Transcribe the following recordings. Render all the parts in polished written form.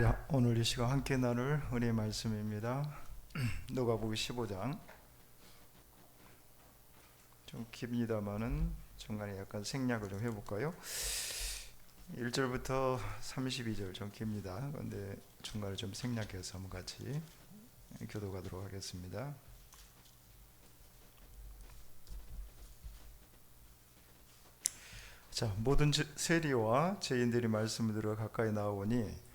우리 오늘 이 시간 함께 나눌 은혜의 말씀입니다. 누가복음 15장. 좀 깁니다만은 중간에 약간 생략을 좀 해볼까요? 1절부터 32절 좀 깁니다. 그런데 중간에 좀 생략해서 한번 같이 교도하도록 하겠습니다. 자, 모든 세리와 죄인들이 말씀을 들어 가까이 나오니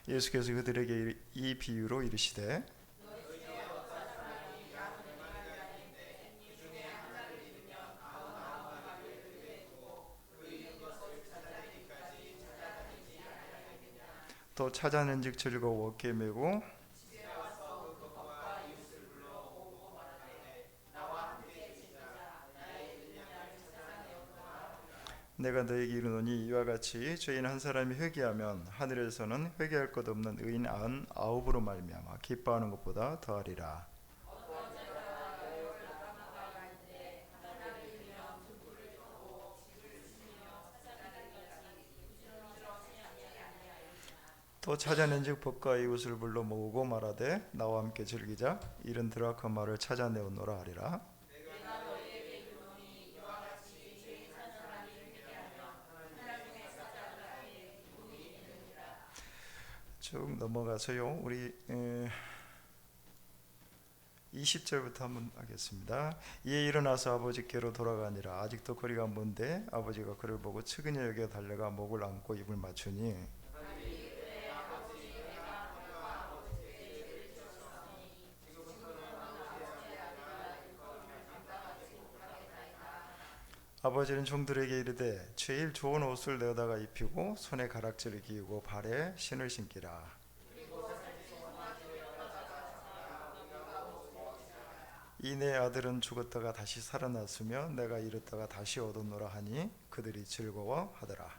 예수께서 그들에게 이 비유로 이르시되 또 찾아낸즉 즐거워 어깨 메고 내가 너에게 이르노니 이와 같이 죄인 한 사람이 회개하면 하늘에서는 회개할 것 없는 의인 99으로 말미암아 기뻐하는 것보다 더하리라. 또 찾아낸즉 법과 이웃을 불러 모으고 말하되 나와 함께 즐기자. 이른 드라크마를 찾아내었노라 하리라. 쭉 넘어가서요. 우리 20절부터 한번 하겠습니다. 이에 일어나서 아버지께로 돌아가니라. 아직도 거리가 먼데 아버지가 그를 보고 측은히 여겨 달려가 목을 안고 입을 맞추니 아버지는 종들에게 이르되 제일 좋은 옷을 내어다가 입히고 손에 가락지를 끼우고 발에 신을 신기라. 이 내 아들은 죽었다가 다시 살아났으며 내가 이랬다가 다시 얻었노라 하니 그들이 즐거워하더라.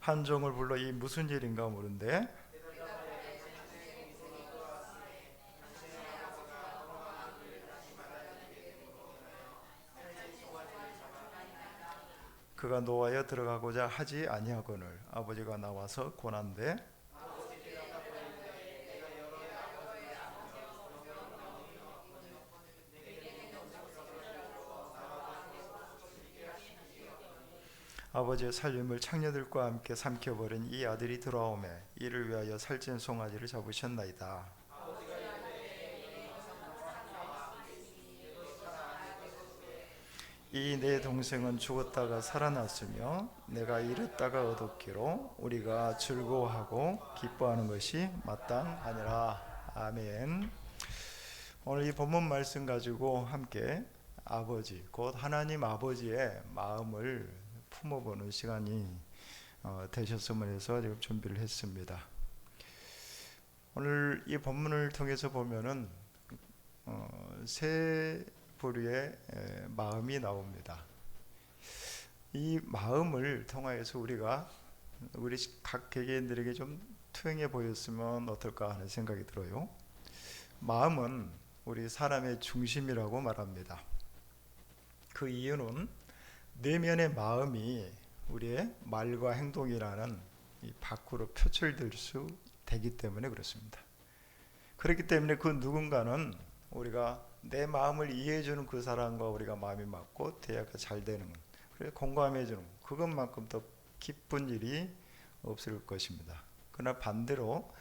한 종을 불러 이 무슨 일인가 물은데 그가 노하여 들어가고자 하지 아니하거늘 아버지가 나와서 권한대 아버지의 살림을 창녀들과 함께 삼켜버린 이 아들이 돌아오매 이를 위하여 살찐 송아지를 잡으셨나이다. 이 내 동생은 죽었다가 살아났으며 내가 이랬다가 얻었기로 우리가 즐거워하고 기뻐하는 것이 마땅하니라. 아멘. 오늘 이 본문 말씀 가지고 함께 아버지 곧 하나님 아버지의 마음을 품어보는 시간이 되셨으면 해서 지금 준비를 했습니다. 오늘 이 본문을 통해서 보면은 세 부류의 마음이 나옵니다. 이 마음을 통하여서 우리 각 개개인들에게 좀 투영해 보였으면 어떨까 하는 생각이 들어요. 마음은 우리 사람의 중심이라고 말합니다. 그 이유는 내면의 마음이 우리의 말과 행동이라는 이 밖으로 표출될 수 되기 때문에 그렇습니다. 그렇기 때문에 그 누군가는 우리가 내 마음을 이해해주는 그 사람과 우리가 마음이 맞고 대화가 잘 되는 그래서 공감해주는 그것만큼 더 기쁜 일이 없을 것입니다. 그러나 반대로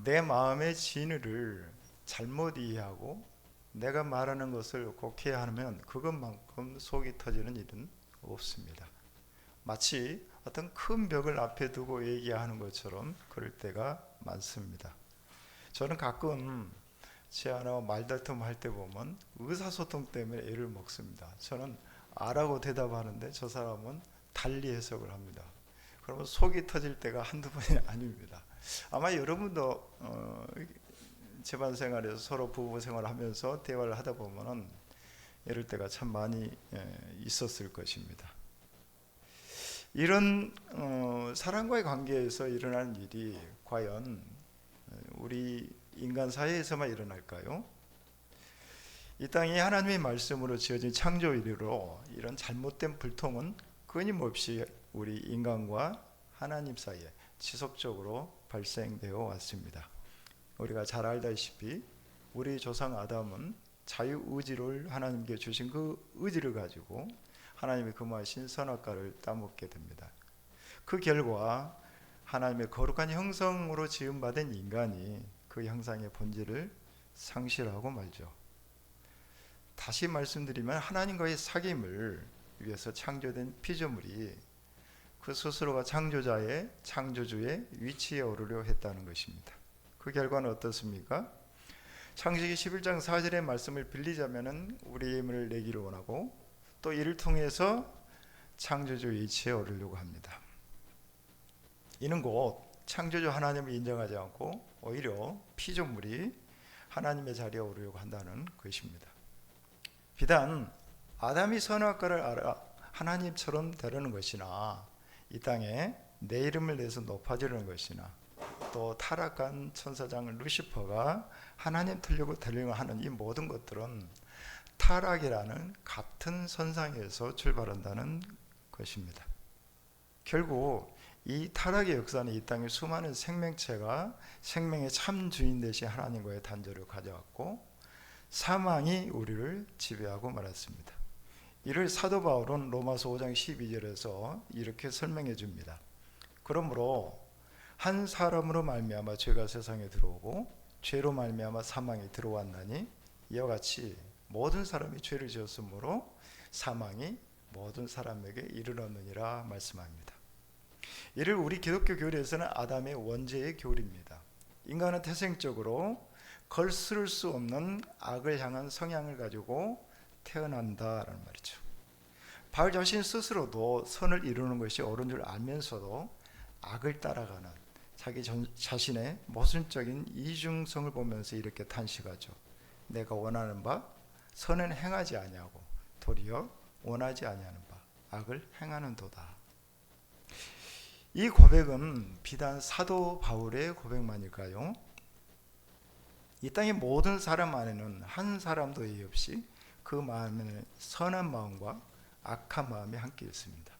내 마음의 진의를 잘못 이해하고 내가 말하는 것을 곡해하면 그것만큼 속이 터지는 일은 없습니다. 마치 어떤 큰 벽을 앞에 두고 얘기하는 것처럼 그럴 때가 많습니다. 저는 가끔 제 아내와 말다툼 할 때 보면 의사소통 때문에 애를 먹습니다. 저는 아라고 대답하는데 저 사람은 달리 해석을 합니다. 그러면 속이 터질 때가 한두 번이 아닙니다. 아마 여러분도 집안 생활에서 서로 부부 생활을 하면서 대화를 하다 보면은 이럴 때가 참 많이 있었을 것입니다. 이런 사람과의 관계에서 일어나는 일이 과연 우리 인간 사회에서만 일어날까요? 이 땅이 하나님의 말씀으로 지어진 창조 이래로 이런 잘못된 불통은 끊임없이 우리 인간과 하나님 사이에 지속적으로 발생되어 왔습니다. 우리가 잘 알다시피 우리 조상 아담은 자유의지를 하나님께 주신 그 의지를 가지고 하나님이 금하신 선악과를 따먹게 됩니다. 그 결과 하나님의 거룩한 형상으로 지음받은 인간이 그 형상의 본질을 상실하고 말죠. 다시 말씀드리면 하나님과의 사귐을 위해서 창조된 피조물이 그 스스로가 창조자의 창조주의 위치에 오르려 했다는 것입니다. 그 결과는 어떻습니까? 창세기 11장 4절의 말씀을 빌리자면 우리의 힘을 내기를 원하고 또 이를 통해서 창조주 위치에 오르려고 합니다. 이는 곧 창조주 하나님을 인정하지 않고 오히려 피조물이 하나님의 자리에 오르려고 한다는 것입니다. 비단 아담이 선악과를 알아 하나님처럼 되려는 것이나 이 땅에 내 이름을 내서 높아지려는 것이나 또 타락한 천사장 루시퍼가 하나님 되려고 하는 이 모든 것들은 타락이라는 같은 선상에서 출발한다는 것입니다. 결국 이 타락의 역사는 이 땅의 수많은 생명체가 생명의 참 주인 되신 하나님과의 단절을 가져왔고 사망이 우리를 지배하고 말았습니다. 이를 사도 바울은 로마서 5장 12절에서 이렇게 설명해 줍니다. 그러므로 한 사람으로 말미암아 죄가 세상에 들어오고 죄로 말미암아 사망이 들어왔나니 이와 같이 모든 사람이 죄를 지었으므로 사망이 모든 사람에게 이르렀느니라 말씀합니다. 이를 우리 기독교 교리에서는 아담의 원죄의 교리입니다. 인간은 태생적으로 걸스를 수 없는 악을 향한 성향을 가지고 태어난다라는 말이죠. 바울 자신 스스로도 선을 이루는 것이 옳은 줄 알면서도 악을 따라가는 자기 자신의 모순적인 이중성을 보면서 이렇게 탄식하죠. 내가 원하는 바 선은 행하지 아니하고 도리어 원하지 아니하는 바 악을 행하는도다. 이 고백은 비단 사도 바울의 고백만일까요? 이 땅의 모든 사람 안에는 한 사람도 예의 없이 그 마음에는 선한 마음과 악한 마음이 함께 있습니다.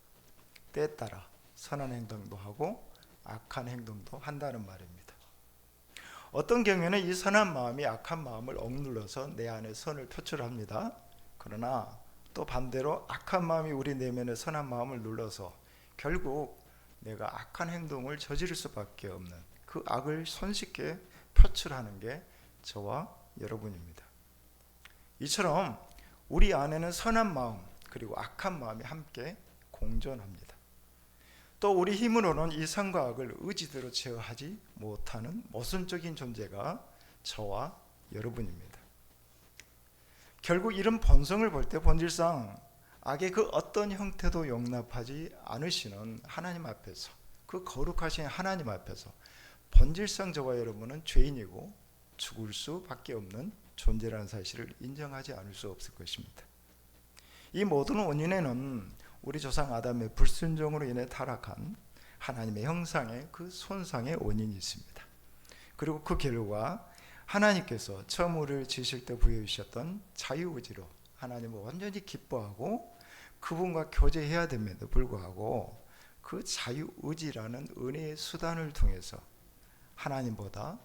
때에 따라 선한 행동도 하고 악한 행동도 한다는 말입니다. 어떤 경우에는 이 선한 마음이 악한 마음을 억눌러서 내 안에 선을 표출합니다. 그러나 또 반대로 악한 마음이 우리 내면의 선한 마음을 눌러서 결국 내가 악한 행동을 저지를 수밖에 없는 그 악을 손쉽게 표출하는 게 저와 여러분입니다. 이처럼 우리 안에는 선한 마음 그리고 악한 마음이 함께 공존합니다. 또 우리 힘으로는 이 선과 악을 의지대로 제어하지 못하는 모순적인 존재가 저와 여러분입니다. 결국 이런 본성을 볼 때 본질상 악의 그 어떤 형태도 용납하지 않으시는 하나님 앞에서 그 거룩하신 하나님 앞에서 본질상 저와 여러분은 죄인이고 죽을 수밖에 없는 존재라는 사실을 인정하지 않을 수 없을 것입니다. 이 모든 원인에는 우리 조상 아담의 불순종으로 인해 타락한 하나님의 형상의 그 손상의 원인이 있습니다. 그리고 그 결과 하나님께서 처음 우리를 지으실 때 부여해 주셨던 자유의지로 하나님을 완전히 기뻐하고 그분과 교제해야 됨에도 불구하고 그 자유의지라는 은혜의 수단을 통해서 하나님보다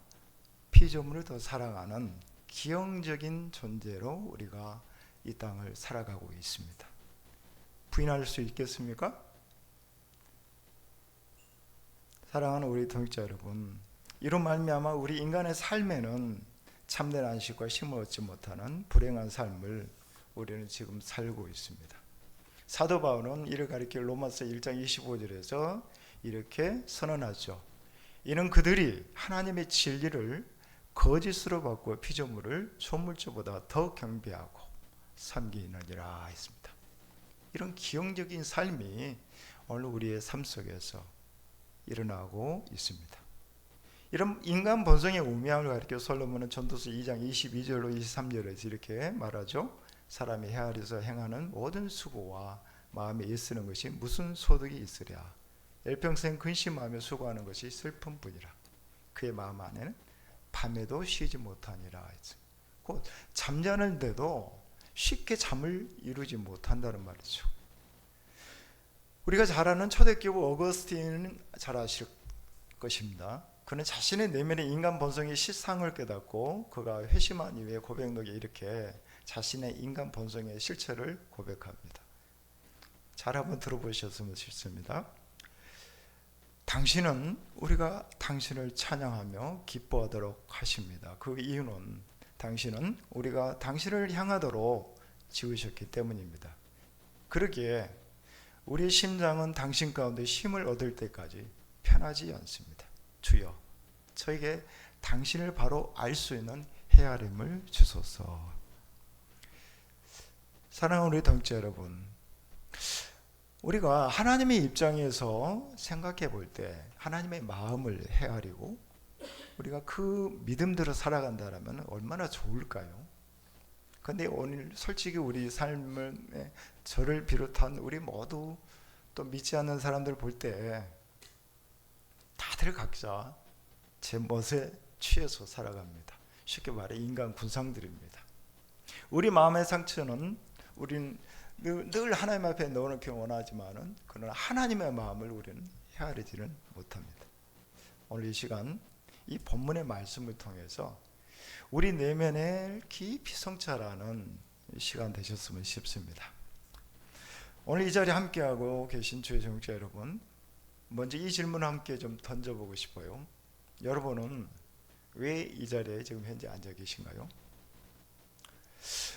피조물을 더 사랑하는 기형적인 존재로 우리가 이 땅을 살아가고 있습니다. 부인할 수 있겠습니까? 사랑하는 우리 동역자 여러분, 이로 말미암아 우리 인간의 삶에는 참된 안식과 쉼을 얻지 못하는 불행한 삶을 우리는 지금 살고 있습니다. 사도 바울은 이를 가리켜 로마서 1장 25절에서 이렇게 선언하죠. 이는 그들이 하나님의 진리를 거짓으로 바꾸어 피조물을 조물주보다 더 경배하고 섬기느니라 했습니다. 이런 기형적인 삶이 오늘 우리의 삶 속에서 일어나고 있습니다. 이런 인간 본성의 우매함을 가리켜 솔로몬은 전도서 2장 22절로 23절에서 이렇게 말하죠. 사람이 헤아려서 행하는 모든 수고와 마음에 애쓰는 것이 무슨 소득이 있으랴. 일평생 근심하며 수고하는 것이 슬픔뿐이라. 그의 마음 안에는 밤에도 쉬지 못하니라. 곧 잠자는데도 쉽게 잠을 이루지 못한다는 말이죠. 우리가 잘 아는 초대교부 어거스틴은 잘 아실 것입니다. 그는 자신의 내면의 인간 본성의 실상을 깨닫고 그가 회심한 이후에 고백록에 이렇게 자신의 인간 본성의 실체를 고백합니다. 잘 한번 들어보셨으면 좋습니다. 당신은 우리가 당신을 찬양하며 기뻐하도록 하십니다. 그 이유는 당신은 우리가 당신을 향하도록 지으셨기 때문입니다. 그러기에 우리의 심장은 당신 가운데 힘을 얻을 때까지 편하지 않습니다. 주여, 저에게 당신을 바로 알 수 있는 헤아림을 주소서. 사랑하는 우리 동지 여러분, 우리가 하나님의 입장에서 생각해 볼 때 하나님의 마음을 헤아리고 우리가 그 믿음대로 살아간다면 얼마나 좋을까요? 그런데 오늘 솔직히 우리 삶을, 저를 비롯한 우리 모두 또 믿지 않는 사람들 볼 때 다들 각자 제 멋에 취해서 살아갑니다. 쉽게 말해 인간 군상들입니다. 우리 마음의 상처는 우리는 늘 하나님 앞에 넣어놓기 원하지만은 그러나 하나님의 마음을 우리는 헤아리지는 못합니다. 오늘 이 시간 이 본문의 말씀을 통해서 우리 내면을 깊이 성찰하는 시간 되셨으면 싶습니다. 오늘 이 자리에 함께하고 계신 주의 정자 여러분, 먼저 이 질문을 함께 좀 던져보고 싶어요. 여러분은 왜 이 자리에 지금 현재 앉아 계신가요?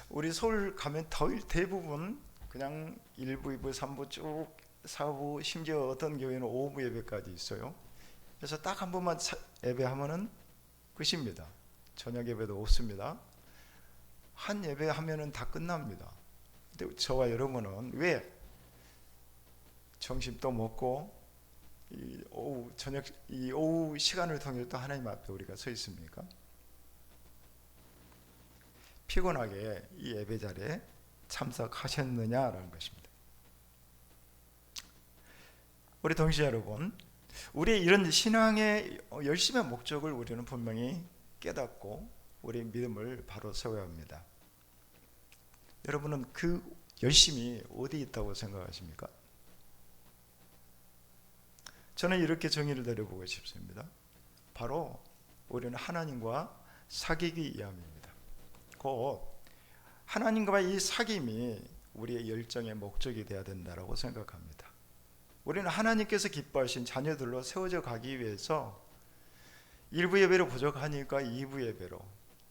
우리 서울 가면 대부분 그냥 1부, 2부, 3부 쭉 4부, 심지어 어떤 교회는 5부 예배까지 있어요. 그래서 딱 한 번만 예배하면은 끝입니다. 저녁 예배도 없습니다. 한 예배 하면은 다 끝납니다. 근데 저와 여러분은 왜 점심 또 먹고 이 오후 시간을 통해 또 하나님 앞에 우리가 서 있습니까? 피곤하게 이 예배 자리에 참석하셨느냐라는 것입니다. 우리 동시 여러분, 우리의 이런 신앙의 열심의 목적을 우리는 분명히 깨닫고 우리의 믿음을 바로 세워야 합니다. 여러분은 그 열심이 어디 있다고 생각하십니까? 저는 이렇게 정의를 내려보고 싶습니다. 바로 우리는 하나님과 사귀기 위함입니다. 곧 하나님과의 이 사귐이 우리의 열정의 목적이 되어야 된다고 생각합니다. 우리는 하나님께서 기뻐하신 자녀들로 세워져 가기 위해서 1부 예배로 부족하니까 2부 예배로,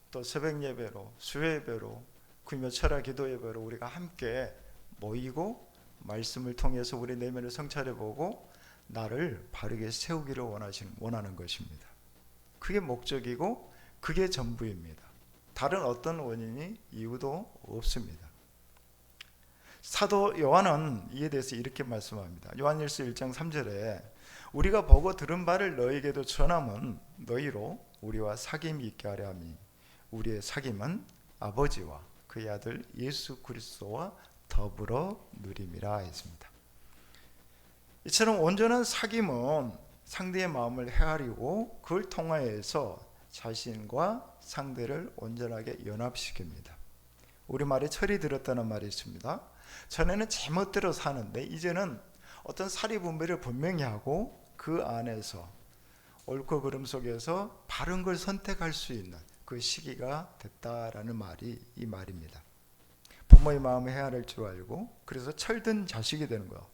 또 새벽 예배로, 수요 예배로, 구며 철야 기도 예배로 우리가 함께 모이고 말씀을 통해서 우리 내면을 성찰해보고 나를 바르게 세우기를 원하는 것입니다. 그게 목적이고 그게 전부입니다. 다른 어떤 원인이 이유도 없습니다. 사도 요한은 이에 대해서 이렇게 말씀합니다. 요한일서 1장 3절에 우리가 보고 들은 바를 너희에게도 전함은 너희로 우리와 사귐이 있게 하려 함이 우리의 사귐은 아버지와 그의 아들 예수 그리스도와 더불어 누림이라 했습니다. 이처럼 온전한 사귐은 상대의 마음을 헤아리고 그걸 통하여서 자신과 상대를 온전하게 연합시킵니다. 우리말에 철이 들었다는 말이 있습니다. 전에는 제멋대로 사는데 이제는 어떤 사리분별을 분명히 하고 그 안에서 옳고 그름 속에서 바른 걸 선택할 수 있는 그 시기가 됐다라는 말이 이 말입니다. 부모의 마음을 헤아릴 줄 알고 그래서 철든 자식이 되는 거예요.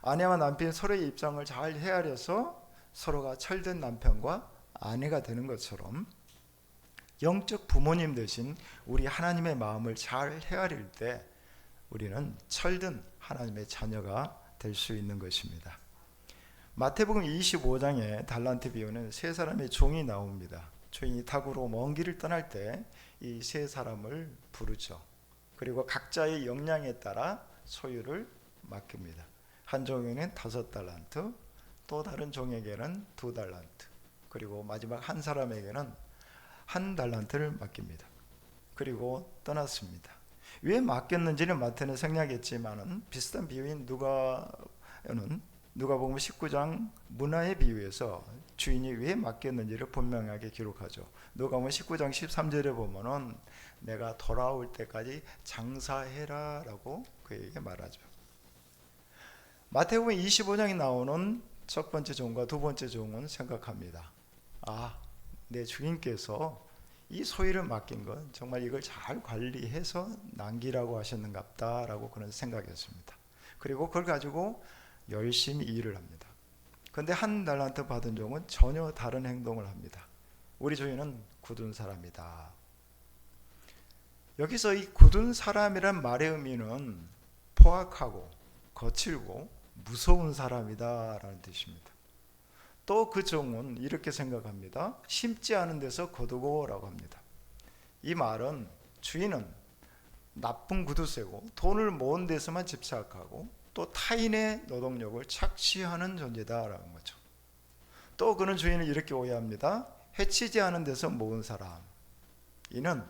아내와 남편이 서로의 입장을 잘 헤아려서 서로가 철든 남편과 아내가 되는 것처럼 영적 부모님 대신 우리 하나님의 마음을 잘 헤아릴 때 우리는 철든 하나님의 자녀가 될 수 있는 것입니다. 마태복음 25장에 달란트 비유는 세 사람의 종이 나옵니다. 종이 탁으로 먼 길을 떠날 때 이 세 사람을 부르죠. 그리고 각자의 역량에 따라 소유를 맡깁니다. 한 종에게는 5달란트, 또 다른 종에게는 2달란트, 그리고 마지막 한 사람에게는 1달란트를 맡깁니다. 그리고 떠났습니다. 왜 맡겼는지는 마태는 생략했지만은 비슷한 비유인 누가는 누가복음 19장 문화의 비유에서 주인이 왜 맡겼는지를 분명하게 기록하죠. 누가복음 19장 13절에 보면은 내가 돌아올 때까지 장사해라 라고 그에게 말하죠. 마태복음 25장에 나오는 첫 번째 종과 두 번째 종은 생각합니다. 내 주인께서 이 소유를 맡긴 건 정말 이걸 잘 관리해서 남기라고 하셨는갑다 라고 그는 생각했습니다. 그리고 그걸 가지고 열심히 일을 합니다. 그런데 한 달란트 받은 종은 전혀 다른 행동을 합니다. 우리 주인은 굳은 사람이다. 여기서 이 굳은 사람이란 말의 의미는 포악하고 거칠고 무서운 사람이다 라는 뜻입니다. 또 그 종은 이렇게 생각합니다. 심지 않은 데서 거두고 라고 합니다. 이 말은 주인은 나쁜 구두쇠고 돈을 모은 데서만 집착하고 또 타인의 노동력을 착취하는 존재다라는 거죠. 또 그는 주인을 이렇게 오해합니다. 해치지 않은 데서 모은 사람. 이는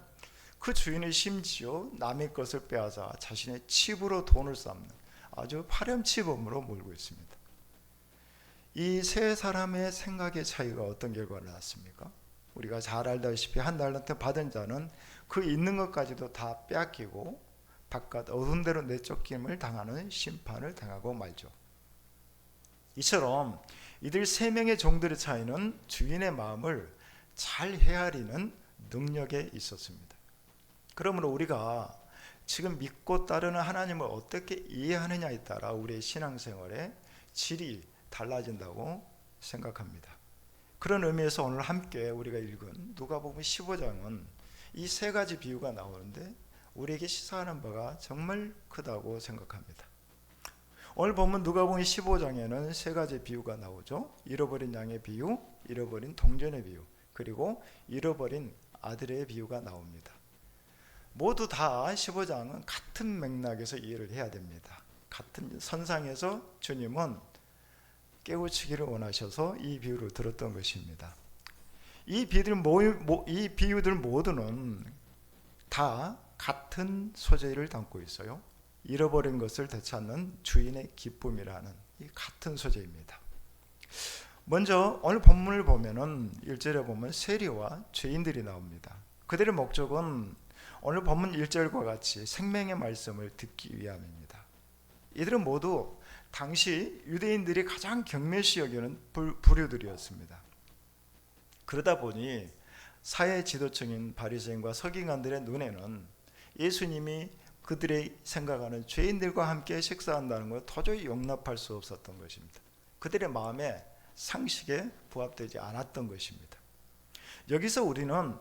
그 주인의 심지어 남의 것을 빼앗아 자신의 칩으로 돈을 쌓는 아주 파렴치범으로 몰고 있습니다. 이 세 사람의 생각의 차이가 어떤 결과를 낳았습니까? 우리가 잘 알다시피 한 달란트 받은 자는 그 있는 것까지도 다 빼앗기고 바깥 어두운 데로 내쫓김을 당하는 심판을 당하고 말죠. 이처럼 이들 세 명의 종들의 차이는 주인의 마음을 잘 헤아리는 능력에 있었습니다. 그러므로 우리가 지금 믿고 따르는 하나님을 어떻게 이해하느냐에 따라 우리의 신앙생활의 질이 달라진다고 생각합니다. 그런 의미에서 오늘 함께 우리가 읽은 누가복음 15장은 이 세 가지 비유가 나오는데 우리에게 시사하는 바가 정말 크다고 생각합니다. 오늘 보면 누가복음 15장에는 세 가지 비유가 나오죠. 잃어버린 양의 비유, 잃어버린 동전의 비유, 그리고 잃어버린 아들의 비유가 나옵니다. 모두 다 15장은 같은 맥락에서 이해를 해야 됩니다. 같은 선상에서 주님은 깨우치기를 원하셔서 이 비유를 들었던 것입니다. 이 비유들 모두는 다 같은 소재를 담고 있어요. 잃어버린 것을 되찾는 주인의 기쁨이라는 이 같은 소재입니다. 먼저 오늘 본문을 보면은 1절에 보면 세리와 죄인들이 나옵니다. 그들의 목적은 오늘 본문 1절과 같이 생명의 말씀을 듣기 위함입니다. 이들은 모두 당시 유대인들이 가장 경멸시 여기는 부류들이었습니다. 그러다 보니 사회 지도층인 바리새인과 서기관들의 눈에는 예수님이 그들의 생각하는 죄인들과 함께 식사한다는 걸 도저히 용납할 수 없었던 것입니다. 그들의 마음에 상식에 부합되지 않았던 것입니다. 여기서 우리는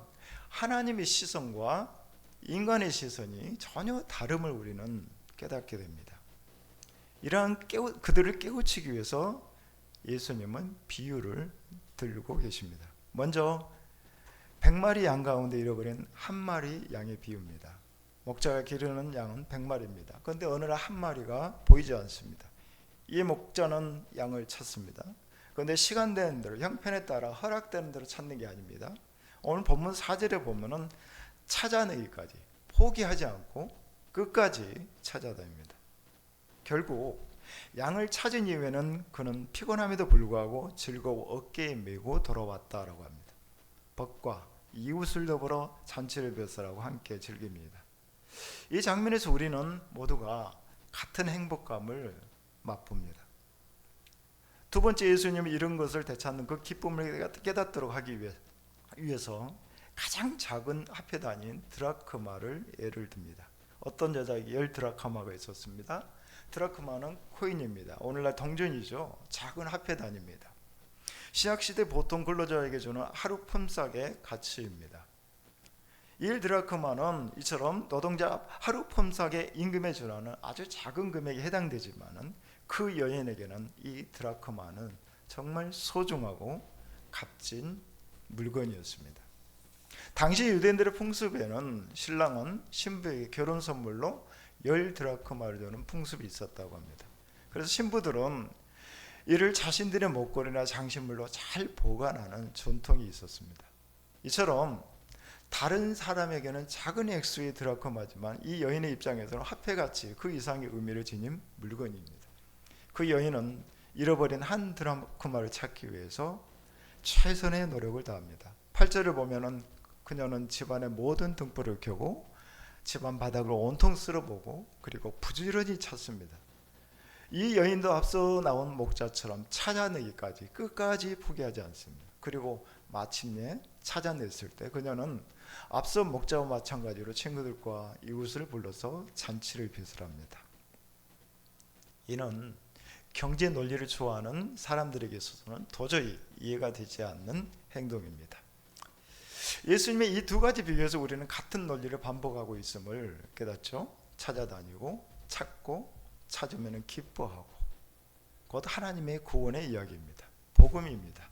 하나님의 시선과 인간의 시선이 전혀 다름을 우리는 깨닫게 됩니다. 이러한 그들을 깨우치기 위해서 예수님은 비유를 들고 계십니다. 먼저 100마리 양 가운데 잃어버린 한 마리 양의 비유입니다. 목자가 기르는 양은 100마리입니다. 그런데 어느 날 한 마리가 보이지 않습니다. 이 목자는 양을 찾습니다. 그런데 시간되는 대로 형편에 따라 허락되는 대로 찾는 게 아닙니다. 오늘 본문 4절에 보면은 찾아내기까지 포기하지 않고 끝까지 찾아다닙니다. 결국 양을 찾은 이후에는 그는 피곤함에도 불구하고 즐거워 어깨에 메고 돌아왔다라고 합니다. 벗과 이웃을 더불어 잔치를 벼슬하고 함께 즐깁니다. 이 장면에서 우리는 모두가 같은 행복감을 맛봅니다. 두 번째, 예수님이 이런 것을 되찾는 그 기쁨을 깨닫도록 하기 위해서 가장 작은 화폐 단위인 드라크마를 예를 듭니다. 어떤 여자에게 10드라크마가 있었습니다. 드라크마는 코인입니다. 오늘날 동전이죠. 작은 화폐 단위입니다. 신약시대 보통 근로자에게 주는 하루 품삯의 가치입니다. 1드라크마는 이처럼 노동자 하루 품삯의 임금에 준하는 아주 작은 금액에 해당되지만 그 여인에게는 이 드라크마는 정말 소중하고 값진 물건이었습니다. 당시 유대인들의 풍습에는 신랑은 신부에게 결혼 선물로 10드라크마를 주는 풍습이 있었다고 합니다. 그래서 신부들은 이를 자신들의 목걸이나 장신물로 잘 보관하는 전통이 있었습니다. 이처럼 다른 사람에게는 작은 액수의 드라크마지만 이 여인의 입장에서는 화폐같이 그 이상의 의미를 지닌 물건입니다. 그 여인은 잃어버린 한 드라크마를 찾기 위해서 최선의 노력을 다합니다. 8절을 보면은 그녀는 집안의 모든 등불을 켜고 집안 바닥을 온통 쓸어보고 그리고 부지런히 찾습니다. 이 여인도 앞서 나온 목자처럼 찾아내기까지 끝까지 포기하지 않습니다. 그리고 마침내 찾아냈을 때 그녀는 앞서 목자와 마찬가지로 친구들과 이웃을 불러서 잔치를 비술합니다. 이는 경제 논리를 좋아하는 사람들에게 있어서는 도저히 이해가 되지 않는 행동입니다. 예수님의 이 두 가지 비유에서 우리는 같은 논리를 반복하고 있음을 깨닫죠. 찾아다니고 찾고 찾으면 기뻐하고, 곧 하나님의 구원의 이야기입니다. 복음입니다.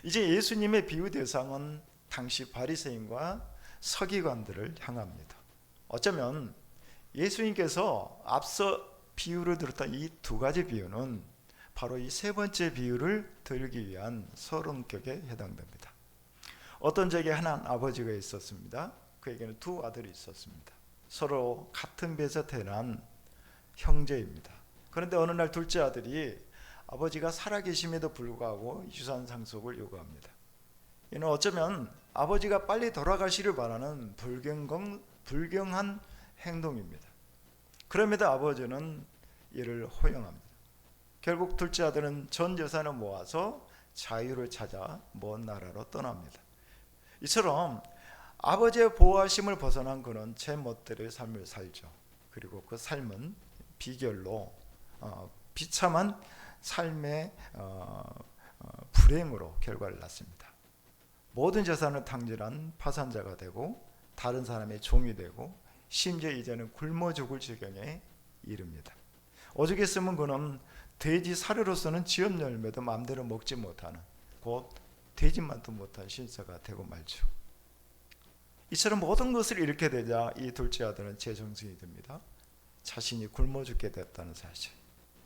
이제 예수님의 비유 대상은 당시 바리새인과 서기관들을 향합니다. 어쩌면 예수님께서 앞서 비유를 들었던 이 두 가지 비유는 바로 이 세 번째 비유를 들기 위한 서론격에 해당됩니다. 어떤 적에 한 아버지가 있었습니다. 그에게는 두 아들이 있었습니다. 서로 같은 배에서 태어난 형제입니다. 그런데 어느 날 둘째 아들이 아버지가 살아계심에도 불구하고 유산 상속을 요구합니다. 이는 어쩌면 아버지가 빨리 돌아가시를 바라는 불경한 행동입니다. 그럼에도 아버지는 이를 허용합니다. 결국 둘째 아들은 전 재산을 모아서 자유를 찾아 먼 나라로 떠납니다. 이처럼 아버지의 보호하심을 벗어난 그는 제 멋대로의 삶을 살죠. 그리고 그 삶은 비결로 비참한 삶의 불행으로 결과를 낳습니다. 모든 재산을 탕진한 파산자가 되고 다른 사람의 종이 되고 심지어 이제는 굶어 죽을 지경에 이릅니다. 오죽했으면 그는 돼지 사료로서는 지업 열매도 마음대로 먹지 못하는, 곧 돼지만도 못한 신사가 되고 말죠. 이처럼 모든 것을 잃게 되자 이 둘째 아들은 재정승이 됩니다. 자신이 굶어 죽게 됐다는 사실,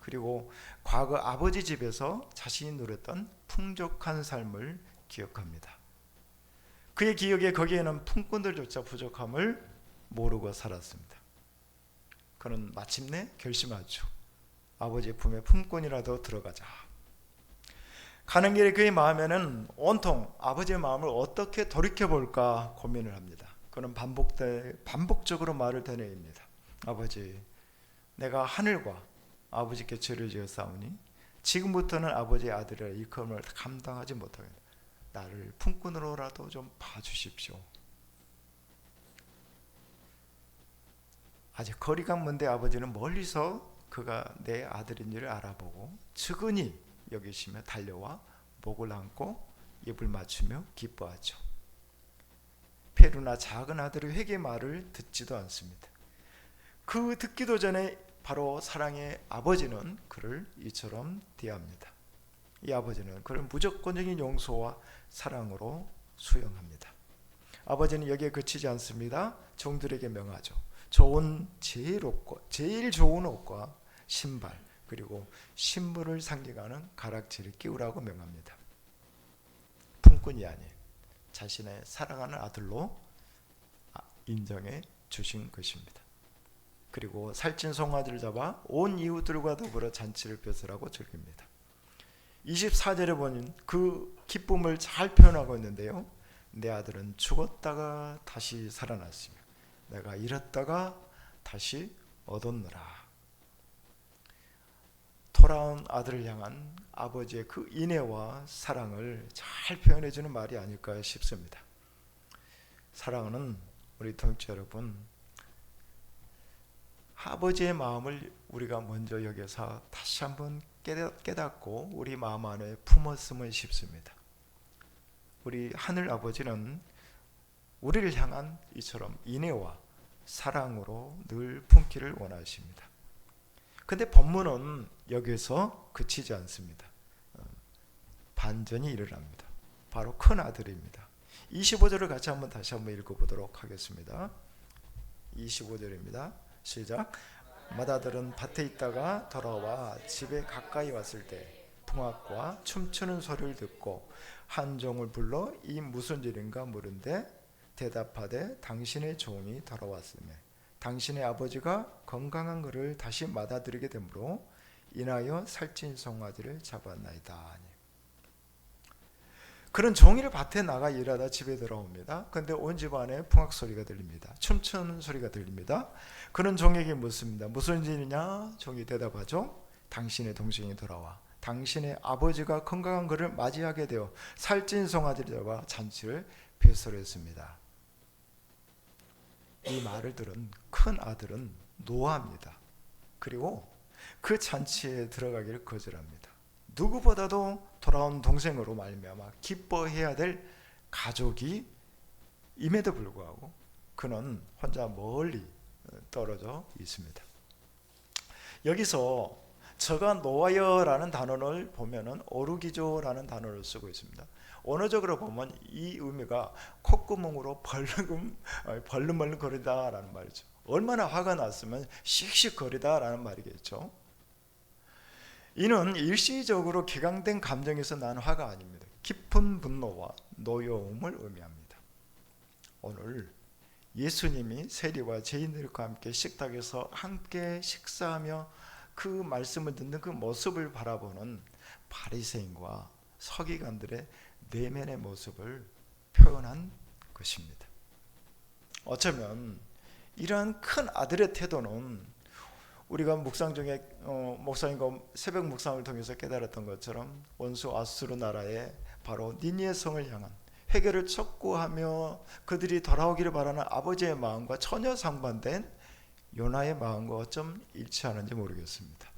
그리고 과거 아버지 집에서 자신이 누렸던 풍족한 삶을 기억합니다. 그의 기억에 거기에는 품꾼들조차 부족함을 모르고 살았습니다. 그는 마침내 결심하죠. 아버지의 품에 품꾼이라도 들어가자. 가는 길에 그의 마음에는 온통 아버지의 마음을 어떻게 돌이켜볼까 고민을 합니다. 그는 반복적으로 말을 되뇌입니다. 아버지, 내가 하늘과 아버지께 죄를 지었사오니 지금부터는 아버지의 아들이라 일컬음을 감당하지 못하겠다. 나를 품꾼으로라도 좀 봐주십시오. 아직 거리가 먼데 아버지는 멀리서 그가 내 아들인지를 알아보고 측은히 여기시며 달려와 목을 안고 입을 맞추며 기뻐하죠. 페루나 작은 아들의 회개 말을 듣지도 않습니다. 그 듣기도 전에 바로 사랑의 아버지는 그를 이처럼 대합니다. 이 아버지는 그를 무조건적인 용서와 사랑으로 수용합니다. 아버지는 여기에 그치지 않습니다. 종들에게 명하죠. 제일 좋은 옷과 신발, 그리고 신부를 상징하는 가락지를 끼우라고 명합니다. 품꾼이 아닌 자신의 사랑하는 아들로 인정해 주신 것입니다. 그리고 살찐 송아지를 잡아 온 이웃들과 더불어 잔치를 벼슬하고 즐깁니다. 24절에 보니 그 기쁨을 잘 표현하고 있는데요. 내 아들은 죽었다가 다시 살아났으며 내가 잃었다가 다시 얻었노라. 돌아온 아들을 향한 아버지의 그 인애와 사랑을 잘 표현해 주는 말이 아닐까 싶습니다. 사랑은 우리 동지 여러분, 아버지의 마음을 우리가 먼저 여겨서 다시 한번 깨닫고 우리 마음 안에 품었으면 싶습니다. 우리 하늘 아버지는 우리를 향한 이처럼 인애와 사랑으로 늘 품기를 원하십니다. 근데 본문은 여기서 그치지 않습니다. 반전이 일어납니다. 바로 큰 아들입니다. 25절을 같이 다시 한번 읽어보도록 하겠습니다. 25절입니다. 시작. 맏아들은 밭에 있다가 돌아와 집에 가까이 왔을 때 풍악과 춤추는 소리를 듣고 한 종을 불러 이 무슨 일인가 물은데 대답하되 당신의 종이 돌아왔으며 당신의 아버지가 건강한 그를 다시 맞아들이게 되므로 인하여 살찐 송아지를 잡았나이다. 그런 종일 밭에 나가 일하다 집에 들어옵니다. 그런데 온 집안에 풍악 소리가 들립니다. 춤추는 소리가 들립니다. 그런 종에게 묻습니다. 무슨 일이냐? 종이 대답하죠. 당신의 동생이 돌아와 당신의 아버지가 건강한 그를 맞이하게 되어 살찐 송아지를 잡아 잔치를 배설했습니다. 이 말을 들은 큰 아들은 노합니다. 그리고 그 잔치에 들어가기를 거절합니다. 누구보다도 돌아온 동생으로 말미암아 기뻐해야 될 가족이 임에도 불구하고 그는 혼자 멀리 떨어져 있습니다. 여기서 저가 노하여라는 단어를 보면은 오르기조라는 단어를 쓰고 있습니다. 언어적으로 보면 이 의미가 콧구멍으로 벌름벌름 거리다라는 말이죠. 얼마나 화가 났으면 씩씩거리다라는 말이겠죠. 이는 일시적으로 격앙된 감정에서 난 화가 아닙니다. 깊은 분노와 노여움을 의미합니다. 오늘 예수님이 세리와 죄인들과 함께 식탁에서 함께 식사하며 그 말씀을 듣는 그 모습을 바라보는 바리새인과 서기관들의 내면의 모습을 표현한 것입니다. 어쩌면 이러한 큰 아들의 태도는 우리가 묵상 중에 목사님과 새벽 묵상을 통해서 깨달았던 것처럼 원수 아수르 나라의 바로 니느웨 성을 향한 회개를 촉구하며 그들이 돌아오기를 바라는 아버지의 마음과 전혀 상반된 요나의 마음과 어쩜 일치하는지 모르겠습니다.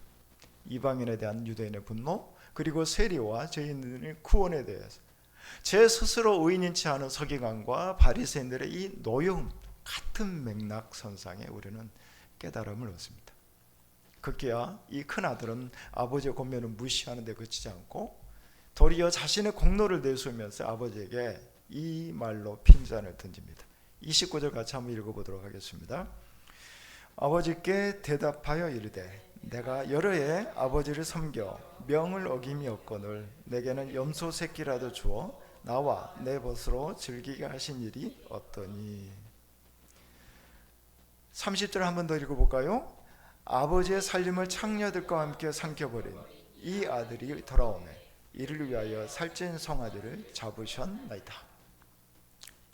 이방인에 대한 유대인의 분노, 그리고 세리와 죄인들의 구원에 대해서 제 스스로 의인인 체 하는 서기관과 바리새인들의 이 노여움, 같은 맥락 선상에 우리는 깨달음을 얻습니다. 급기야 이 큰아들은 아버지의 권면을 무시하는 데 그치지 않고 도리어 자신의 공로를 내세우면서 아버지에게 이 말로 핀잔을 던집니다. 29절 같이 한번 읽어보도록 하겠습니다. 아버지께 대답하여 이르되 내가 여러 해 아버지를 섬겨 명을 어김이 없거늘 내게는 염소 새끼라도 주어 나와 내 벗으로 즐기게 하신 일이 어떠니. 30절 한 번 더 읽어볼까요? 아버지의 살림을 창녀들과 함께 삼켜버린 이 아들이 돌아오매 이를 위하여 살찐 송아지를 잡으셨나이다.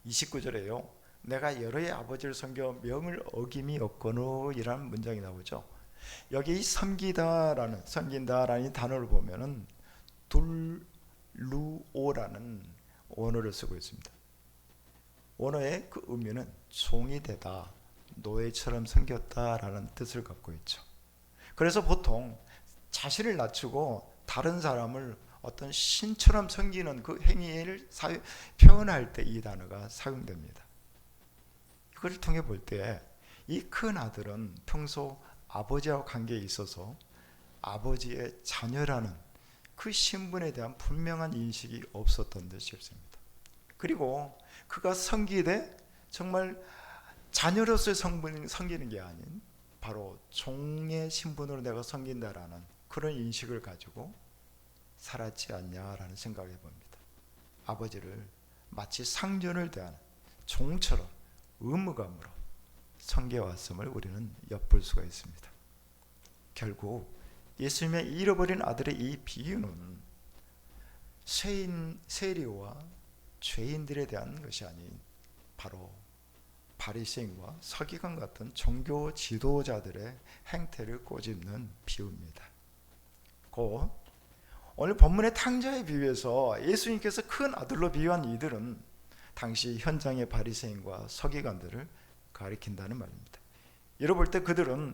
29절에요. 내가 여러 해 아버지를 섬겨 명을 어김이 없거늘 이라는 문장이 나오죠. 여기 섬긴다라는 단어를 보면은 둘루오라는 원어를 쓰고 있습니다. 원어의 그 의미는 종이 되다, 노예처럼 섬겼다라는 뜻을 갖고 있죠. 그래서 보통 자신을 낮추고 다른 사람을 어떤 신처럼 섬기는 그 행위를 표현할 때 이 단어가 사용됩니다. 이걸 통해 볼 때 이 큰 아들은 평소 아버지와 관계에 있어서 아버지의 자녀라는 그 신분에 대한 분명한 인식이 없었던 듯 싶습니다. 그리고 그가 섬기되 정말 자녀로서의 섬기는 게 아닌 바로 종의 신분으로 내가 섬긴다라는 그런 인식을 가지고 살았지 않냐라는 생각을 해봅니다. 아버지를 마치 상전을 대하는 종처럼 의무감으로 섬겨왔음을 우리는 엿볼 수가 있습니다. 결국 예수님의 잃어버린 아들의 이 비유는 세리와 죄인들에 대한 것이 아닌 바로 바리새인과 서기관 같은 종교 지도자들의 행태를 꼬집는 비유입니다. 곧 오늘 본문의 탕자에 비유해서 예수님께서 큰 아들로 비유한 이들은 당시 현장의 바리새인과 서기관들을 가리킨다는 말입니다. 이를 볼 때 그들은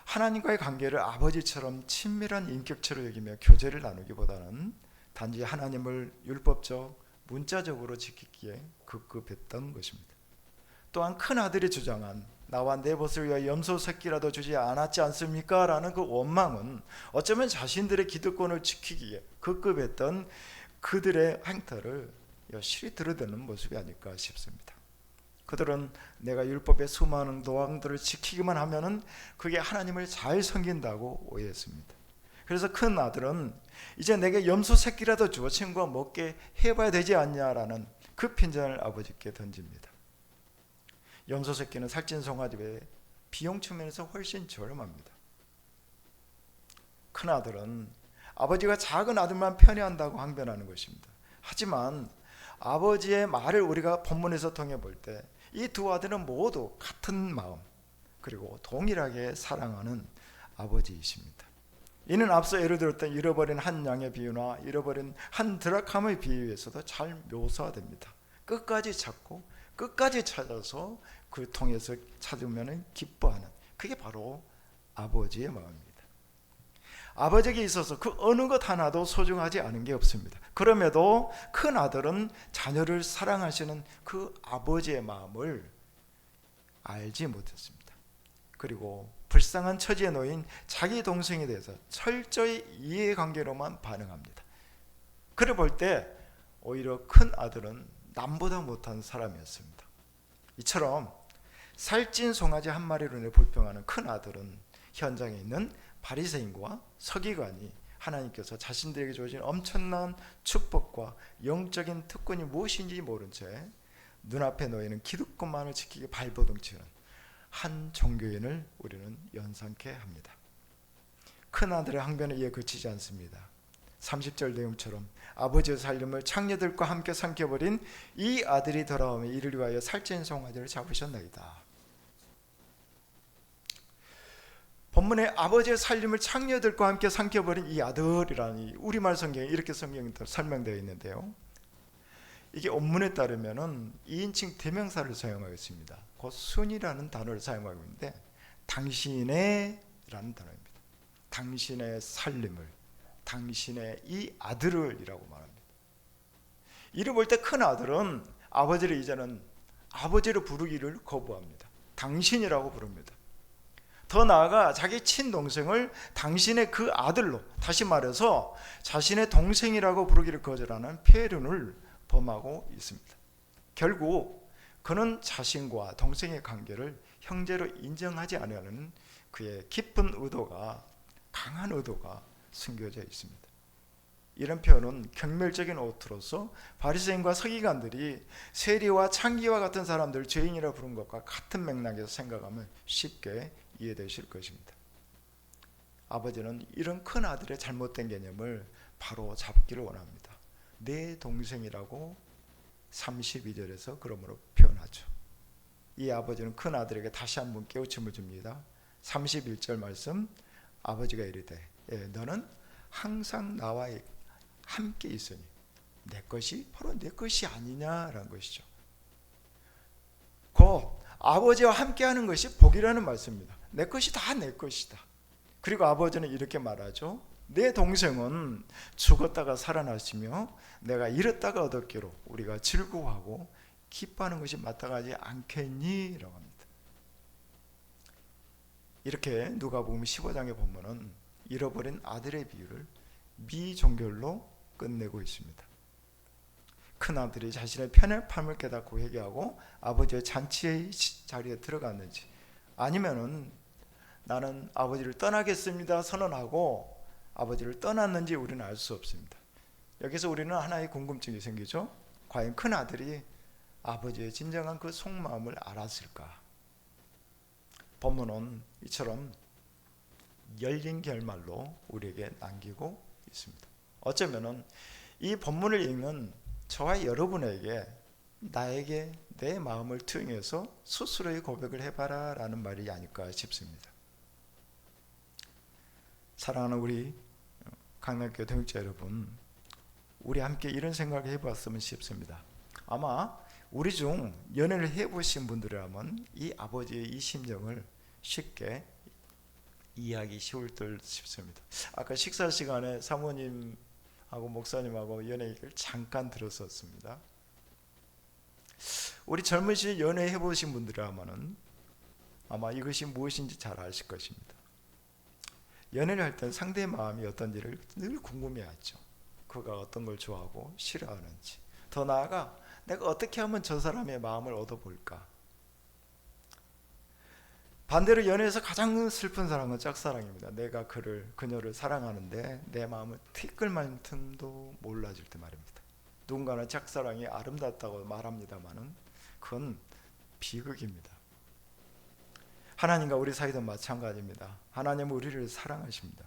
하나님과의 관계를 아버지처럼 친밀한 인격체로 여기며 교제를 나누기보다는 단지 하나님을 율법적, 문자적으로 지키기에 급급했던 것입니다. 또한 큰 아들이 주장한 나와 내 벗을 위하여 염소 새끼라도 주지 않았지 않습니까? 라는 그 원망은 어쩌면 자신들의 기득권을 지키기에 급급했던 그들의 행태를 여실히 드러내는 모습이 아닐까 싶습니다. 그들은 내가 율법의 수많은 도항들을 지키기만 하면은 그게 하나님을 잘 섬긴다고 오해했습니다. 그래서 큰 아들은 이제 내게 염소 새끼라도 주어 친구와 먹게 해봐야 되지 않냐라는 그 핀잔을 아버지께 던집니다. 염소 새끼는 살찐 송아지에 비용 측면에서 훨씬 저렴합니다. 큰아들은 아버지가 작은 아들만 편애한다고 항변하는 것입니다. 하지만 아버지의 말을 우리가 본문에서 통해 볼 때 이 두 아들은 모두 같은 마음 그리고 동일하게 사랑하는 아버지이십니다. 이는 앞서 예를 들었던 잃어버린 한 양의 비유나 잃어버린 한 드라캄의 비유에서도 잘 묘사됩니다. 끝까지 찾고 끝까지 찾아서 그 통해서 찾으면 기뻐하는, 그게 바로 아버지의 마음입니다. 아버지에게 있어서 그 어느 것 하나도 소중하지 않은 게 없습니다. 그럼에도 큰 아들은 자녀를 사랑하시는 그 아버지의 마음을 알지 못했습니다. 그리고 불쌍한 처지에 놓인 자기 동생에 대해서 철저히 이해관계로만 반응합니다. 그래 볼 때 오히려 큰 아들은 남보다 못한 사람이었습니다. 이처럼 살찐 송아지 한 마리로 인해 불평하는 큰 아들은 현장에 있는 바리새인과 서기관이 하나님께서 자신들에게 주어진 엄청난 축복과 영적인 특권이 무엇인지 모른 채 눈앞에 놓이는 기득권만을 지키기 발버둥치는 한 종교인을 우리는 연상케 합니다. 큰아들의 항변에 이에 그치지 않습니다. 30절 내용처럼 아버지의 살림을 창녀들과 함께 삼켜버린 이 아들이 돌아오며 이를 위하여 살찐 송아지를 잡으셨나이다. 본문에 아버지의 살림을 창녀들과 함께 삼켜버린 이 아들이라는 우리말 성경에 이렇게 성경이 설명되어 있는데요, 이게 원문에 따르면 2인칭 대명사를 사용하고 있습니다. 곧 순이라는 단어를 사용하고 있는데 당신의 라는 단어입니다. 당신의 살림을, 당신의 이 아들을 이라고 말합니다. 이를 볼 때 큰 아들은 아버지를 이제는 아버지로 부르기를 거부합니다. 당신이라고 부릅니다. 더 나아가 자기 친동생을 당신의 그 아들로, 다시 말해서 자신의 동생이라고 부르기를 거절하는 폐륜을 범하고 있습니다. 결국 그는 자신과 동생의 관계를 형제로 인정하지 않으려는 그의 깊은 의도가, 강한 의도가 숨겨져 있습니다. 이런 표현은 경멸적인 오투로서 바리새인과 서기관들이 세리와 창기와 같은 사람들을 죄인이라 부른 것과 같은 맥락에서 생각하면 쉽게 이해되실 것입니다. 아버지는 이런 큰 아들의 잘못된 개념을 바로 잡기를 원합니다. 내 동생이라고 32절에서 그러므로 표현하죠. 이 아버지는 큰 아들에게 다시 한번 깨우침을 줍니다. 31절 말씀, 아버지가 이르되 너는 항상 나와 함께 있으니 내 것이 바로 내 것이 아니냐라는 것이죠. 곧 아버지와 함께하는 것이 복이라는 말씀입니다. 내 것이 다 내 것이다. 그리고 아버지는 이렇게 말하죠. 내 동생은 죽었다가 살아났으며 내가 잃었다가 얻었기로 우리가 즐거워하고 기뻐하는 것이 마땅하지 않겠니? 라고 합니다. 이렇게 누가복음 15장에 보면은 잃어버린 아들의 비유를 미종결로 끝내고 있습니다. 큰아들이 자신의 편협함을 깨닫고 회개하고 아버지의 잔치의 자리에 들어갔는지, 아니면은 나는 아버지를 떠나겠습니다 선언하고 아버지를 떠났는지 우리는 알 수 없습니다. 여기서 우리는 하나의 궁금증이 생기죠. 과연 큰아들이 아버지의 진정한 그 속마음을 알았을까? 본문은 이처럼 열린 결말로 우리에게 남기고 있습니다. 어쩌면은 이 본문을 읽는 저와 여러분에게 나에게 내 마음을 투영해서 스스로의 고백을 해봐라 라는 말이 아닐까 싶습니다. 사랑하는 우리 강남교회 동역자 여러분, 우리 함께 이런 생각을 해봤으면 싶습니다. 아마 우리 중 연애를 해보신 분들이라면 이 아버지의 이 심정을 쉽게 이해하기 쉬울 듯 싶습니다. 아까 식사 시간에 사모님하고 목사님하고 연애 얘기를 잠깐 들었었습니다. 우리 젊은 시절 연애 해보신 분들이라면 아마 이것이 무엇인지 잘 아실 것입니다. 연애를 할 때 상대의 마음이 어떤지를 늘 궁금해하죠. 그가 어떤 걸 좋아하고 싫어하는지, 더 나아가 내가 어떻게 하면 저 사람의 마음을 얻어볼까. 반대로 연애에서 가장 슬픈 사랑은 짝사랑입니다. 내가 그녀를 사랑하는데 내 마음을 티끌만큼도 몰라줄 때 말입니다. 누군가는 짝사랑이 아름답다고 말합니다마는 그건 비극입니다. 하나님과 우리 사이도 마찬가지입니다. 하나님은 우리를 사랑하십니다.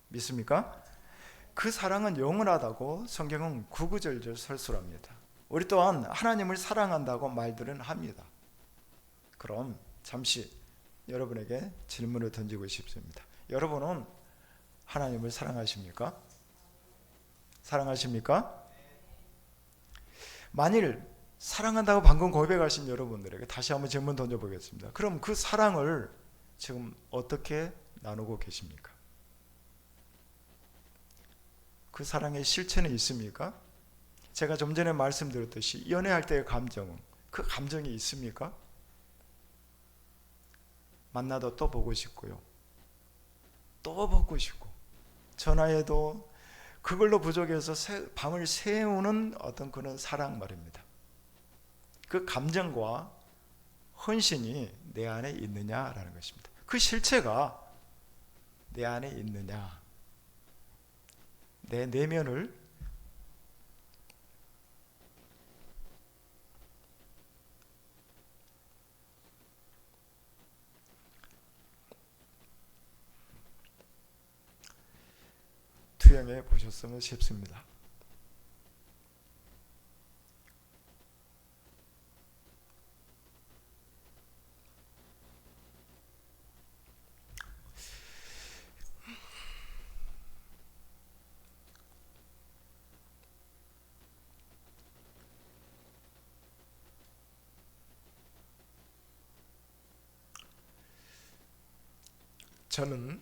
믿습니까? 그 사랑은 영원하다고 성경은 구구절절 설술합니다. 우리 또한 하나님을 사랑한다고 말들은 합니다. 그럼 잠시 여러분에게 질문을 던지고 싶습니다. 여러분은 하나님을 사랑하십니까? 사랑하십니까? 만일 사랑한다고 방금 고백하신 여러분들에게 다시 한번 질문 던져보겠습니다. 그럼 그 사랑을 지금 어떻게 나누고 계십니까? 그 사랑의 실체는 있습니까? 제가 좀 전에 말씀드렸듯이 연애할 때의 감정은 그 감정이 있습니까? 만나도 또 보고 싶고요, 또 보고 싶고, 전화해도 그걸로 부족해서 밤을 새우는 어떤 그런 사랑 말입니다. 그 감정과 헌신이 내 안에 있느냐라는 것입니다. 그 실체가 내 안에 있느냐, 내 내면을 투영해 보셨으면 싶습니다. 저는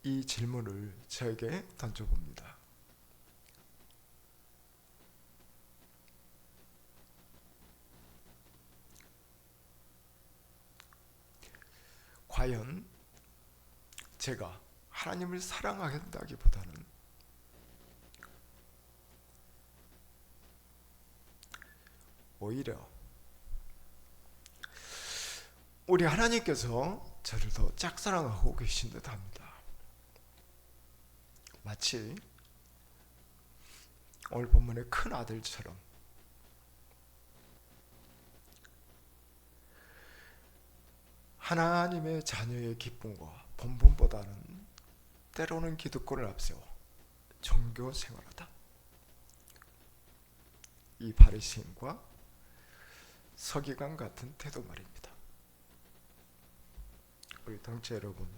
이 질문을 저에게 던져봅니다. 과연 제가 하나님을 사랑한다기보다는 오히려 우리 하나님께서 저를 더 짝사랑하고 계신 듯 합니다. 마치 오늘 본문의 큰 아들처럼 하나님의 자녀의 기쁨과 본분보다는 때로는 기득권을 앞세워 종교 생활하다, 이 바리새인과 서기관 같은 태도 말입니다. 우리 동체 여러분,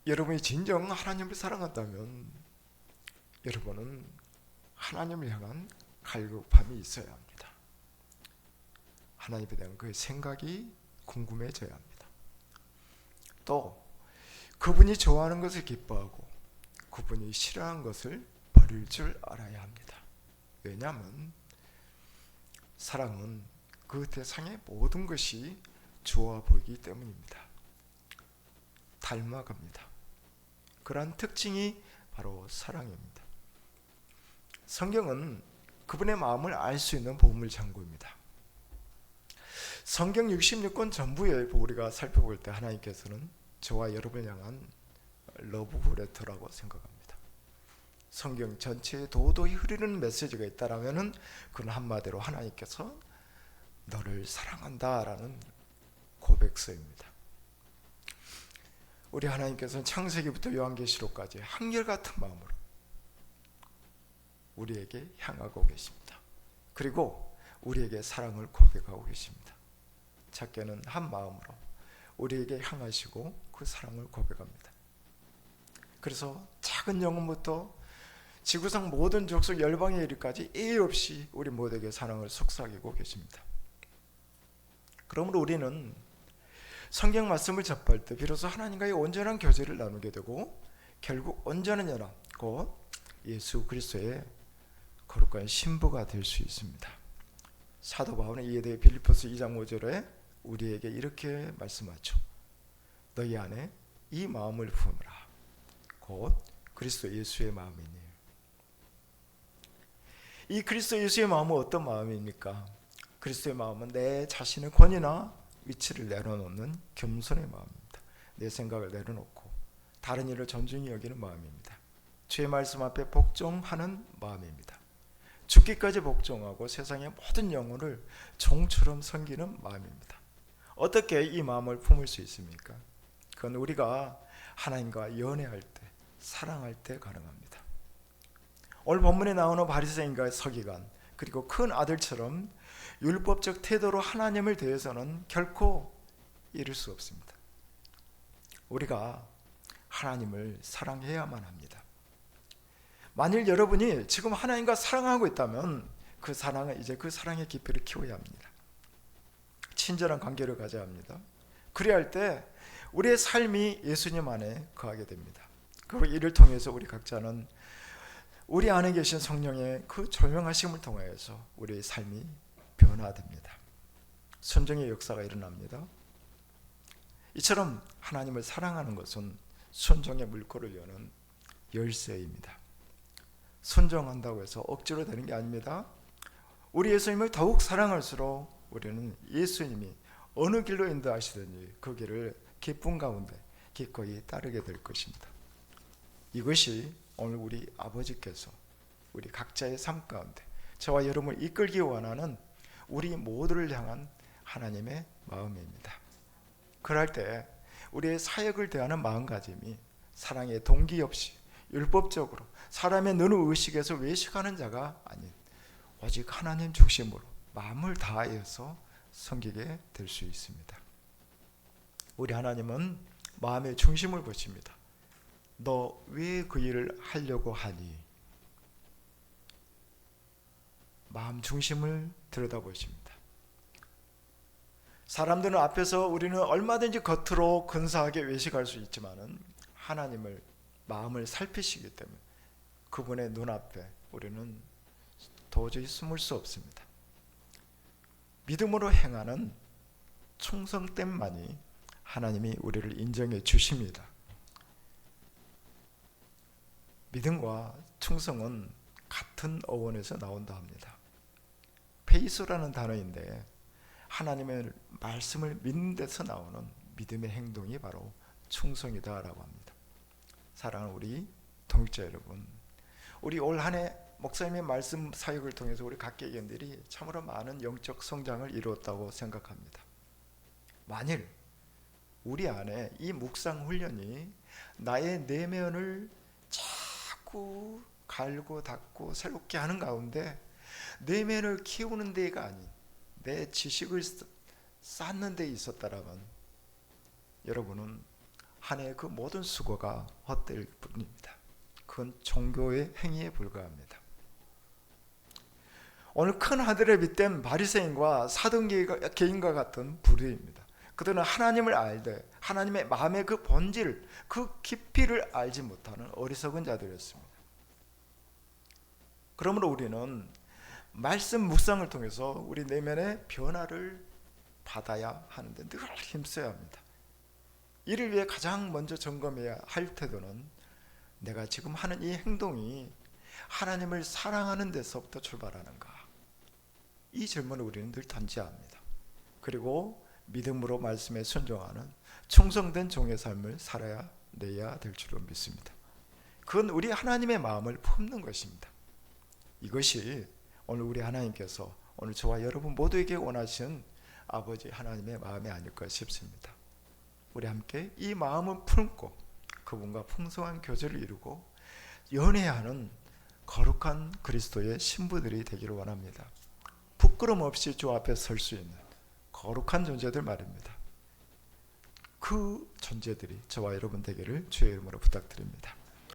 여러분이 진정 하나님을 사랑한다면 여러분은 하나님을 향한 갈급함이 있어야 합니다. 하나님에 대한 그 생각이 궁금해져야 합니다. 또 그분이 좋아하는 것을 기뻐하고 그분이 싫어하는 것을 버릴 줄 알아야 합니다. 왜냐하면 사랑은 그 대상의 모든 것이 좋아 보이기 때문입니다. 닮아갑니다. 그러한 특징이 바로 사랑입니다. 성경은 그분의 마음을 알 수 있는 보물 창고입니다. 성경 66권 전부에 우리가 살펴볼 때 하나님께서는 저와 여러분을 향한 러브 레터라고 생각합니다. 성경 전체에 도도히 흐르는 메시지가 있다라면은 그건 한마디로 하나님께서 너를 사랑한다라는 고백서입니다. 우리 하나님께서는 창세기부터 요한계시록까지 한결같은 마음으로 우리에게 향하고 계십니다. 그리고 우리에게 사랑을 고백하고 계십니다. 작게는 한 마음으로 우리에게 향하시고 그 사랑을 고백합니다. 그래서 작은 영혼부터 지구상 모든 족속 열방에 이르기까지 예의 없이 우리 모두에게 사랑을 속삭이고 계십니다. 그러므로 우리는 성경 말씀을 접할 때 비로소 하나님과의 온전한 교제를 나누게 되고 결국 온전한 연합, 곧 예수 그리스도의 거룩한 신부가 될 수 있습니다. 사도 바울은 이에 대해 빌립보서 2장 5절에 우리에게 이렇게 말씀하죠. 너희 안에 이 마음을 품으라. 곧 그리스도 예수의 마음이니. 이 그리스도 예수의 마음은 어떤 마음입니까? 그리스도의 마음은 내 자신의 권위나 위치를 내려놓는 겸손의 마음입니다. 내 생각을 내려놓고 다른 이를 존중히 여기는 마음입니다. 주의 말씀 앞에 복종하는 마음입니다. 죽기까지 복종하고 세상의 모든 영혼을 종처럼 섬기는 마음입니다. 어떻게 이 마음을 품을 수 있습니까? 그건 우리가 하나님과 연애할 때, 사랑할 때 가능합니다. 오늘 본문에 나오는 바리새인과 서기관, 그리고 큰 아들처럼 율법적 태도로 하나님을 대해서는 결코 이룰 수 없습니다. 우리가 하나님을 사랑해야만 합니다. 만일 여러분이 지금 하나님과 사랑하고 있다면 그 사랑은 이제 그 사랑의 깊이를 키워야 합니다. 친절한 관계를 가져야 합니다. 그래야 할 때 우리의 삶이 예수님 안에 거하게 됩니다. 그리고 이를 통해서 우리 각자는 우리 안에 계신 성령의 그 조명하심을 통해서 우리의 삶이 변화됩니다. 순종의 역사가 일어납니다. 이처럼 하나님을 사랑하는 것은 순종의 물꼬를 여는 열쇠입니다. 순종한다고 해서 억지로 되는 게 아닙니다. 우리 예수님을 더욱 사랑할수록 우리는 예수님이 어느 길로 인도하시든지 그 길을 기쁨 가운데 기꺼이 따르게 될 것입니다. 이것이 오늘 우리 아버지께서 우리 각자의 삶 가운데 저와 여러분을 이끌기 원하는 우리 모두를 향한 하나님의 마음입니다. 그럴 때 우리의 사역을 대하는 마음가짐이 사랑의 동기 없이 율법적으로 사람의 눈의 의식에서 외식하는 자가 아닌 오직 하나님 중심으로 마음을 다하여서 섬기게 될 수 있습니다. 우리 하나님은 마음의 중심을 보십니다. 너 왜 그 일을 하려고 하니? 마음 중심을 들여다보십니다. 사람들은 앞에서 우리는 얼마든지 겉으로 근사하게 외식할 수 있지만은 하나님을 마음을 살피시기 때문에 그분의 눈앞에 우리는 도저히 숨을 수 없습니다. 믿음으로 행하는 충성됨만이 하나님이 우리를 인정해 주십니다. 믿음과 충성은 같은 어원에서 나온다 합니다. 페이소라는 단어인데 하나님의 말씀을 믿는 데서 나오는 믿음의 행동이 바로 충성이다라고 합니다. 사랑하는 우리 동역자 여러분, 우리 올 한 해 목사님의 말씀 사역을 통해서 우리 각 개개인들이 참으로 많은 영적 성장을 이루었다고 생각합니다. 만일 우리 안에 이 묵상 훈련이 나의 내면을 자꾸 갈고 닦고 새롭게 하는 가운데 내면을 키우는 데가 아닌 내 지식을 쌓는 데 있었다라면 여러분은 한 해 그 모든 수고가 헛될 뿐입니다. 그건 종교의 행위에 불과합니다. 오늘 큰 하늘에 빛된 바리새인과 사두개인과 같은 부류입니다. 그들은 하나님을 알되 하나님의 마음의 그 본질, 그 깊이를 알지 못하는 어리석은 자들이었습니다. 그러므로 우리는 말씀 묵상을 통해서 우리 내면의 변화를 받아야 하는데 늘 힘써야 합니다. 이를 위해 가장 먼저 점검해야 할 태도는 내가 지금 하는 이 행동이 하나님을 사랑하는 데서부터 출발하는가? 이 질문을 우리는 늘 던져야 합니다. 그리고 믿음으로 말씀에 순종하는 충성된 종의 삶을 살아야 내야 될 줄로 믿습니다. 그건 우리 하나님의 마음을 품는 것입니다. 이것이 오늘 우리 하나님께서 오늘 저와 여러분 모두에게 원하시는 아버지 하나님의 마음이 아닐까 싶습니다. 우리 함께 이 마음을 품고 그분과 풍성한 교제를 이루고 연애하는 거룩한 그리스도의 신부들이 되기를 원합니다. 부끄럼 없이 주 앞에 설 수 있는 거룩한 존재들 말입니다. 그 존재들이 저와 여러분 되기를 주의 이름으로 부탁드립니다.